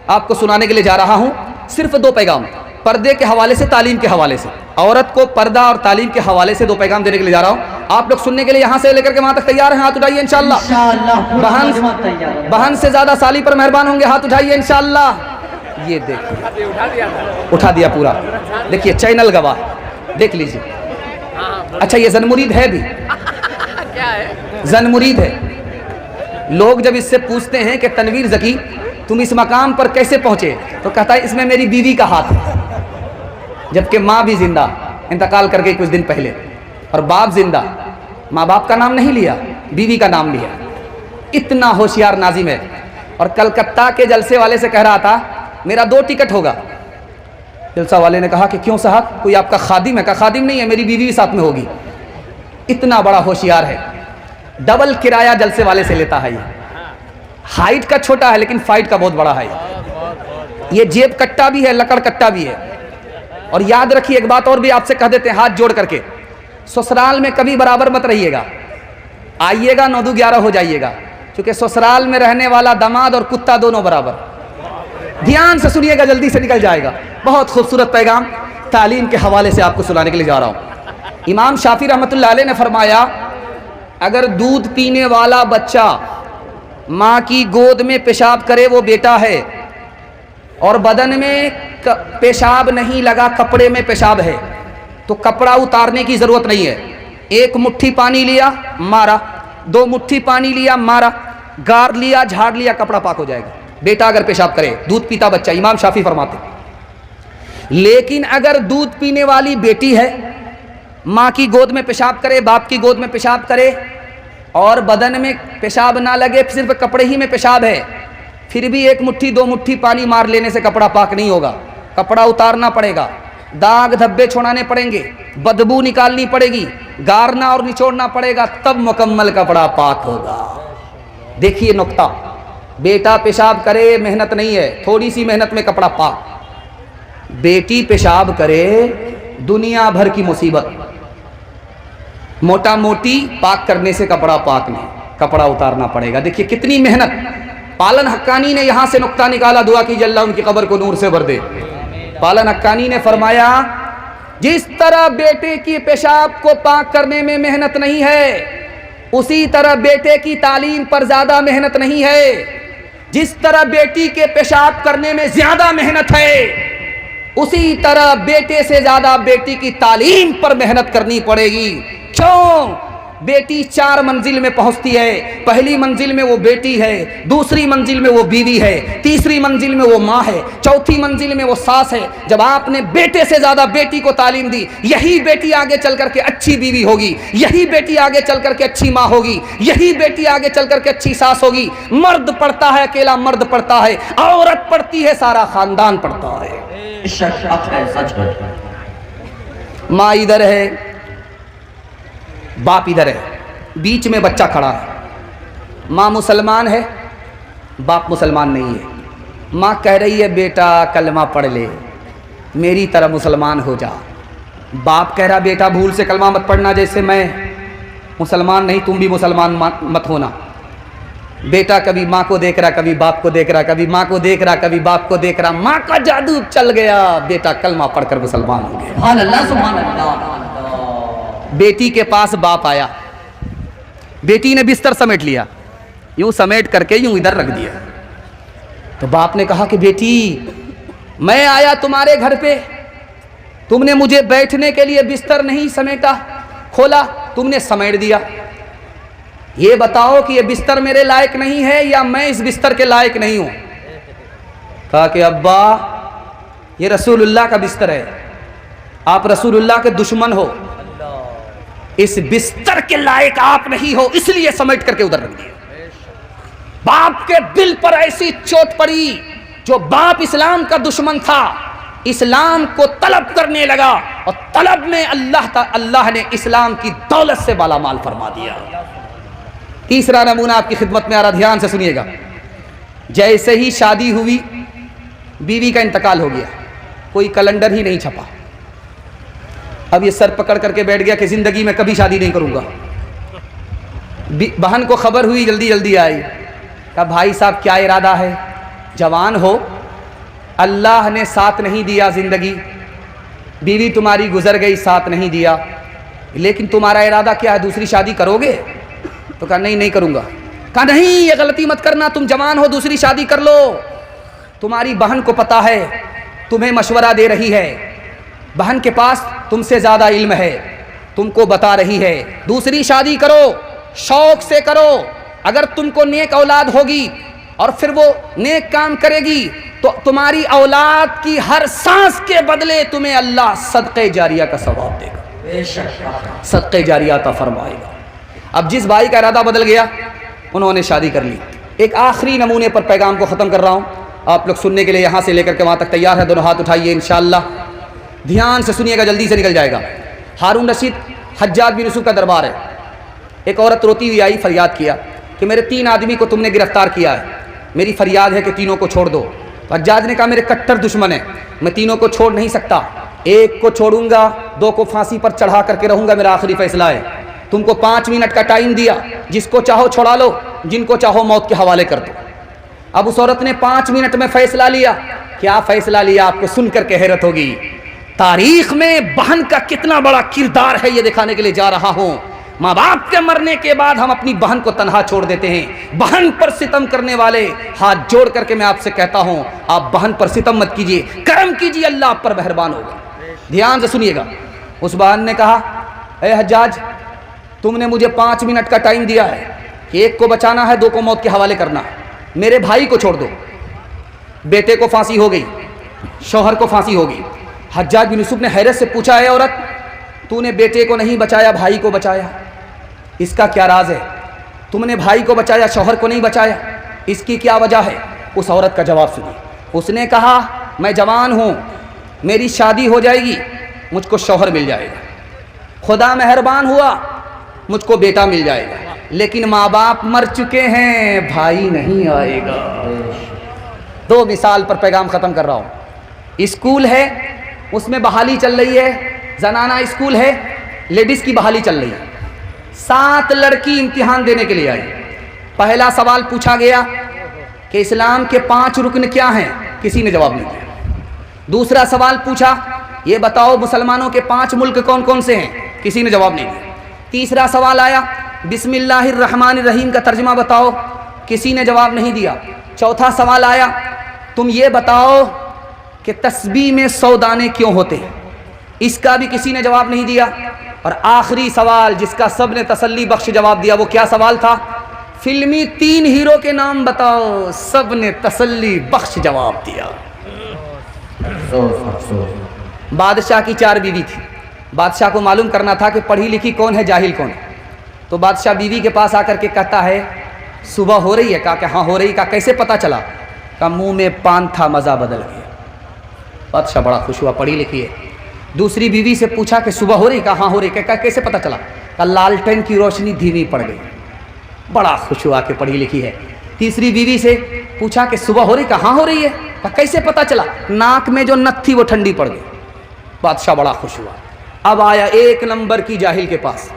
آپ کو سنانے کے لیے جا رہا ہوں صرف 2 پیغام، پردے کے حوالے سے، تعلیم کے حوالے سے۔ عورت کو پردہ اور تعلیم کے حوالے سے 2 پیغام دینے کے لیے جا رہا ہوں۔ آپ لوگ سننے کے لیے یہاں سے لے کر کے وہاں تک تیار ہیں؟ ہاتھ اٹھائیے انشاءاللہ۔ بہن سے زیادہ سالی پر مہربان ہوں گے، ہاتھ اٹھائیے انشاءاللہ۔ یہ دیکھیے اٹھا دیا پورا، دیکھیے چینل گواہ، دیکھ لیجیے۔ اچھا یہ زنمرید ہے بھی، زنمرید ہے۔ لوگ جب اس سے پوچھتے ہیں کہ تنویر ذکی تم اس مقام پر کیسے پہنچے، تو کہتا ہے اس میں میری بیوی کا ہاتھ ہے، جبکہ ماں بھی زندہ، انتقال کر گئی کچھ دن پہلے، اور باپ زندہ، ماں باپ کا نام نہیں لیا، بیوی کا نام لیا۔ اتنا ہوشیار ناظم ہے۔ اور کلکتہ کے جلسے والے سے کہہ رہا تھا میرا 2 ٹکٹ ہوگا۔ جلسہ والے نے کہا کہ کیوں صاحب، کوئی آپ کا خادم ہے؟ کہا خادم نہیں ہے، میری بیوی بھی ساتھ میں ہوگی۔ اتنا بڑا ہوشیار ہے، ڈبل کرایہ جلسے والے سے لیتا ہے۔ یہ ہائٹ کا چھوٹا ہے لیکن فائٹ کا بہت بڑا ہے۔ یہ جیب کٹا بھی ہے، لکڑ کٹا بھی ہے۔ اور یاد رکھیے ایک بات اور بھی آپ سے کہہ دیتے ہیں ہاتھ جوڑ کر کے، سسرال میں کبھی برابر مت رہیے گا، آئیے گا 9 دو 11 ہو جائیے گا، کیونکہ سسرال میں رہنے والا داماد اور کتا دونوں برابر۔ دھیان سے سنیے گا، جلدی سے نکل جائے گا۔ بہت خوبصورت پیغام تعلیم کے حوالے سے آپ کو سنانے کے لیے جا رہا ہوں۔ امام شافعی رحمۃ اللہ علیہ نے فرمایا اگر دودھ پینے والا بچہ ماں کی گود میں پیشاب کرے وہ بیٹا ہے، اور بدن میں پیشاب نہیں لگا، کپڑے میں پیشاب ہے، تو کپڑا اتارنے کی ضرورت نہیں ہے۔ 1 مٹھی پانی لیا مارا، 2 مٹھی پانی لیا مارا، گار لیا جھاڑ لیا، کپڑا پاک ہو جائے گا۔ بیٹا اگر پیشاب کرے، دودھ پیتا بچہ، امام شافعی فرماتے۔ لیکن اگر دودھ پینے والی بیٹی ہے، ماں کی گود میں پیشاب کرے، باپ کی گود میں پیشاب کرے، اور بدن میں پیشاب نہ لگے، صرف کپڑے ہی میں پیشاب ہے، پھر بھی 1 مٹھی 2 مٹھی پانی مار لینے سے کپڑا پاک نہیں ہوگا، کپڑا اتارنا پڑے گا، داغ دھبے چھوڑانے پڑیں گے، بدبو نکالنی پڑے گی، گارنا اور نچوڑنا پڑے گا، تب مکمل کپڑا پاک ہوگا۔ دیکھیے نقطہ، بیٹا پیشاب کرے محنت نہیں ہے، تھوڑی سی محنت میں کپڑا پاک، بیٹی پیشاب کرے دنیا بھر کی مصیبت، موٹا موٹی پاک کرنے سے کپڑا پاک نہیں، کپڑا اتارنا پڑے گا۔ دیکھیے کتنی محنت۔ پالن حقانی نے یہاں سے نقطہ نکالا، دعا کیجیے اللہ ان کی قبر کو نور سے بھر دے۔ پالن حقانی نے فرمایا جس طرح بیٹے کی پیشاب کو پاک کرنے میں محنت نہیں ہے، اسی طرح بیٹے کی تعلیم پر زیادہ محنت نہیں ہے۔ جس طرح بیٹی کے پیشاب کرنے میں زیادہ محنت ہے، اسی طرح بیٹے سے زیادہ بیٹی کی تعلیم پر محنت کرنی پڑے گی۔ کیوں؟ بیٹی 4 منزل میں پہنچتی ہے، پہلی منزل میں وہ بیٹی ہے، دوسری منزل میں وہ بیوی ہے، تیسری منزل میں وہ ماں ہے، چوتھی منزل میں وہ ساس ہے۔ جب آپ نے بیٹے سے زیادہ بیٹی کو تعلیم دی، یہی بیٹی آگے چل کر کے اچھی بیوی ہوگی، یہی بیٹی آگے چل کر کے اچھی ماں ہوگی، یہی بیٹی آگے چل کر کے اچھی ساس ہوگی۔ مرد پڑھتا ہے، اکیلا مرد پڑھتا ہے، عورت پڑھتی ہے، سارا خاندان پڑھتا ہے۔ ماں ادھر ہے، باپ ادھر ہے، بیچ میں بچہ کھڑا ہے۔ ماں مسلمان ہے، باپ مسلمان نہیں ہے۔ ماں کہہ رہی ہے بیٹا کلمہ پڑھ لے، میری طرح مسلمان ہو جا۔ باپ کہہ رہا بیٹا بھول سے کلمہ مت پڑھنا، جیسے میں مسلمان نہیں تم بھی مسلمان مت ہونا۔ بیٹا کبھی ماں کو دیکھ رہا، کبھی باپ کو دیکھ رہا، کبھی ماں کو دیکھ رہا، کبھی باپ کو دیکھ رہا۔ ماں کا جادو چل گیا، بیٹا کلمہ پڑھ کر مسلمان ہو گیا۔ سبحان اللہ سبحان اللہ۔ بیٹی کے پاس باپ آیا، بیٹی نے بستر سمیٹ لیا، یوں سمیٹ کر کے یوں ادھر رکھ دیا۔ تو باپ نے کہا کہ بیٹی میں آیا تمہارے گھر پہ، تم نے مجھے بیٹھنے کے لیے بستر نہیں سمیٹا، کھولا، تم نے سمیٹ دیا۔ یہ بتاؤ کہ یہ بستر میرے لائق نہیں ہے یا میں اس بستر کے لائق نہیں ہوں؟ کہا کہ ابا یہ رسول اللہ کا بستر ہے، آپ رسول اللہ کے دشمن ہو، اس بستر کے لائق آپ نہیں ہو، اس لیے سمیٹ کر کے ادھر رکھ دیا۔ باپ کے دل پر ایسی چوٹ پڑی، جو باپ اسلام کا دشمن تھا، اسلام کو طلب کرنے لگا، اور طلب میں اللہ نے اسلام کی دولت سے بالا مال فرما دیا۔ تیسرا نمونہ آپ کی خدمت میں آ رہا، دھیان سے سنیے گا۔ جیسے ہی شادی ہوئی، بیوی کا انتقال ہو گیا، کوئی کیلنڈر ہی نہیں چھپا۔ اب یہ سر پکڑ کر کے بیٹھ گیا کہ زندگی میں کبھی شادی نہیں کروں گا۔ بہن کو خبر ہوئی، جلدی جلدی آئی، کہا بھائی صاحب کیا ارادہ ہے؟ جوان ہو، اللہ نے ساتھ نہیں دیا زندگی, بیوی تمہاری گزر گئی, ساتھ نہیں دیا, لیکن تمہارا ارادہ کیا ہے, دوسری شادی کرو گے؟ تو کہا نہیں, نہیں کروں گا. کہا نہیں, یہ غلطی مت کرنا, تم جوان ہو, دوسری شادی کر لو. تمہاری بہن کو پتا ہے, تمہیں مشورہ دے رہی ہے, بہن کے پاس تم سے زیادہ علم ہے, تم کو بتا رہی ہے دوسری شادی کرو, شوق سے کرو. اگر تم کو نیک اولاد ہوگی اور پھر وہ نیک کام کرے گی تو تمہاری اولاد کی ہر سانس کے بدلے تمہیں اللہ صدقہ جاریہ کا ثواب دے گا, صدقہ جاریہ عطا فرمائے گا. اب جس بھائی کا ارادہ بدل گیا, انہوں نے شادی کر لی. ایک آخری نمونے پر پیغام کو ختم کر رہا ہوں, آپ لوگ سننے کے لیے یہاں سے لے کر کے وہاں تک تیار ہے؟ دونوں ہاتھ اٹھائیے انشاءاللہ, دھیان سے سنیے گا, جلدی سے نکل جائے گا. ہارون رشید, حجاج بن یوسف کا دربار ہے. ایک عورت روتی ہوئی آئی, فریاد کیا کہ میرے 3 آدمی کو تم نے گرفتار کیا ہے, میری فریاد ہے کہ تینوں کو چھوڑ دو. حجاج نے کہا میرے کٹر دشمن ہیں, میں تینوں کو چھوڑ نہیں سکتا, ایک کو چھوڑوں گا, 2 کو پھانسی پر چڑھا کر کے رہوں گا, میرا آخری فیصلہ ہے. تم کو 5 منٹ کا ٹائم دیا, جس کو چاہو چھوڑا لو, جن کو چاہو موت کے حوالے کر دو. اب اس عورت نے 5 منٹ میں فیصلہ لیا. کیا فیصلہ لیا آپ کو سن کر کے حیرت ہوگی. تاریخ میں بہن کا کتنا بڑا کردار ہے یہ دکھانے کے لیے جا رہا ہوں. ماں باپ کے مرنے کے بعد ہم اپنی بہن کو تنہا چھوڑ دیتے ہیں. بہن پر ستم کرنے والے, ہاتھ جوڑ کر کے میں آپ سے کہتا ہوں, آپ بہن پر ستم مت کیجیے, کرم کیجیے, اللہ آپ پر مہربان ہوگا. دھیان سے سنیے گا. اس بہن نے کہا اے حجاج, تم نے مجھے 5 منٹ کا ٹائم دیا ہے کہ 1 کو بچانا ہے, 2 کو موت کے حوالے کرنا ہے, میرے بھائی کو چھوڑ دو. بیٹے کو پھانسی ہو گئی, شوہر کو پھانسی ہو گئی. حجاج بن یوسف نے حیرت سے پوچھا, اے عورت, تو نے بیٹے کو نہیں بچایا, بھائی کو بچایا, اس کا کیا راز ہے؟ تم نے بھائی کو بچایا, شوہر کو نہیں بچایا, اس کی کیا وجہ ہے؟ اس عورت کا جواب سنیے. اس نے کہا میں جوان ہوں, میری شادی ہو جائے گی, مجھ کو شوہر مل جائے گا, خدا مہربان ہوا مجھ کو بیٹا مل جائے گا, لیکن ماں باپ مر چکے ہیں, بھائی نہیں آئے گا. 2 مثال پر پیغام ختم کر رہا ہوں. اسکول ہے, اس میں بحالی چل رہی ہے, زنانہ اسکول ہے, لیڈیز کی بحالی چل رہی ہے. 7 لڑکی امتحان دینے کے لیے آئی. پہلا سوال پوچھا گیا کہ اسلام کے 5 رکن کیا ہیں, کسی نے جواب نہیں دیا. دوسرا سوال پوچھا, یہ بتاؤ مسلمانوں کے 5 ملک کون کون سے ہیں, کسی نے جواب نہیں دیا. تیسرا سوال آیا, بسم اللہ الرحمن الرحیم کا ترجمہ بتاؤ, کسی نے جواب نہیں دیا. چوتھا سوال آیا, تم یہ بتاؤ کہ تسبیح میں 100 دانے کیوں ہوتے ہیں, اس کا بھی کسی نے جواب نہیں دیا. اور آخری سوال جس کا سب نے تسلی بخش جواب دیا, وہ کیا سوال تھا؟ فلمی 3 ہیرو کے نام بتاؤ, سب نے تسلی بخش جواب دیا. بادشاہ کی 4 بیوی تھی. بادشاہ کو معلوم کرنا تھا کہ پڑھی لکھی کون ہے, جاہل کون ہے. تو بادشاہ بیوی کے پاس آ کر کے کہتا ہے صبح ہو رہی ہے؟ کہا کہ ہاں ہو رہی. کہا کیسے پتہ چلا؟ کہا منہ میں پان تھا, مزہ بدل گیا. بادشاہ بڑا خوش ہوا, پڑھی لکھی ہے. دوسری بیوی سے پوچھا کہ صبح ہو رہی؟ کہا ہاں ہو رہی. کہا کیسے پتہ چلا؟ کہا لالٹین کی روشنی دھیمی پڑ گئی. بڑا خوش ہوا کہ پڑھی لکھی ہے. تیسری بیوی سے پوچھا کہ صبح ہو رہی؟ کہا ہاں ہو رہی ہے. کہا کیسے پتہ چلا؟ ناک میں جو نت تھی وہ ٹھنڈی پڑ گئی. بادشاہ بڑا خوش ہوا. اب آیا 1 نمبر کی جاہل کے پاس,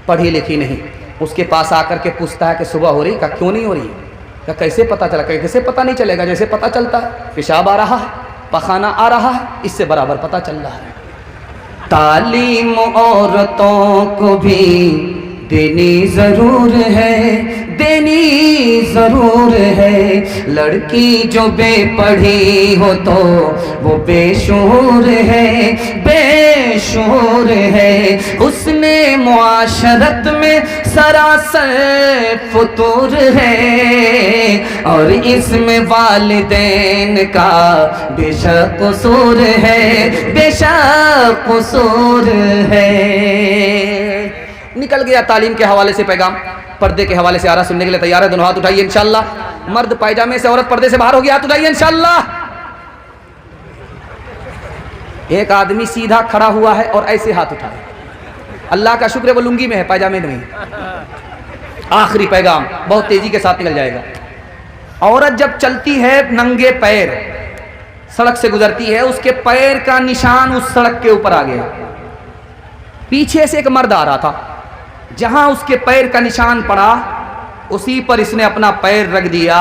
پڑھی لکھی نہیں. اس کے پاس آ کر کے پوچھتا ہے کہ صبح ہو رہی؟ کہا کیوں نہیں ہو رہی ہے؟ کہا کیسے پتہ چلا؟ کہ کیسے پتہ نہیں چلے گا, جیسے پتہ چلتا ہے پیشاب آ رہا ہے, پخانہ آ رہا ہے, اس سے برابر پتہ چل رہا ہے. تعلیم عورتوں کو بھی دینی ضرور ہے, دینی ضرور ہے. لڑکی جو بے پڑھی ہو تو وہ بے شعور ہے, بے شعور ہے. اس نے معاشرت میں سراسر فطور ہے, اور اس میں والدین کا بے شک قصور ہے, بے شک قصور ہے. نکل گیا تعلیم کے حوالے سے پیغام. پردے کے حوالے سے آ رہا, سننے کے لیے تیار ہے؟ دونوں ہاتھ اٹھائیے انشاءاللہ. مرد پائجامے سے, عورت پردے سے باہر ہو گیا, ہاتھ اٹھائیے انشاءاللہ. ایک آدمی سیدھا کھڑا ہوا ہے اور ایسے ہاتھ اٹھائے. اللہ کا شکر ہے وہ لنگی میں ہے, پائجامے میں نہیں. آخری پیغام بہت تیزی کے ساتھ نکل جائے گا. عورت جب چلتی ہے ننگے پیر, سڑک سے گزرتی ہے, اس کے پیر کا نشان اس سڑک کے اوپر آ گیا. پیچھے سے ایک مرد آ رہا تھا, جہاں اس کے پیر کا نشان پڑا اسی پر اس نے اپنا پیر رکھ دیا.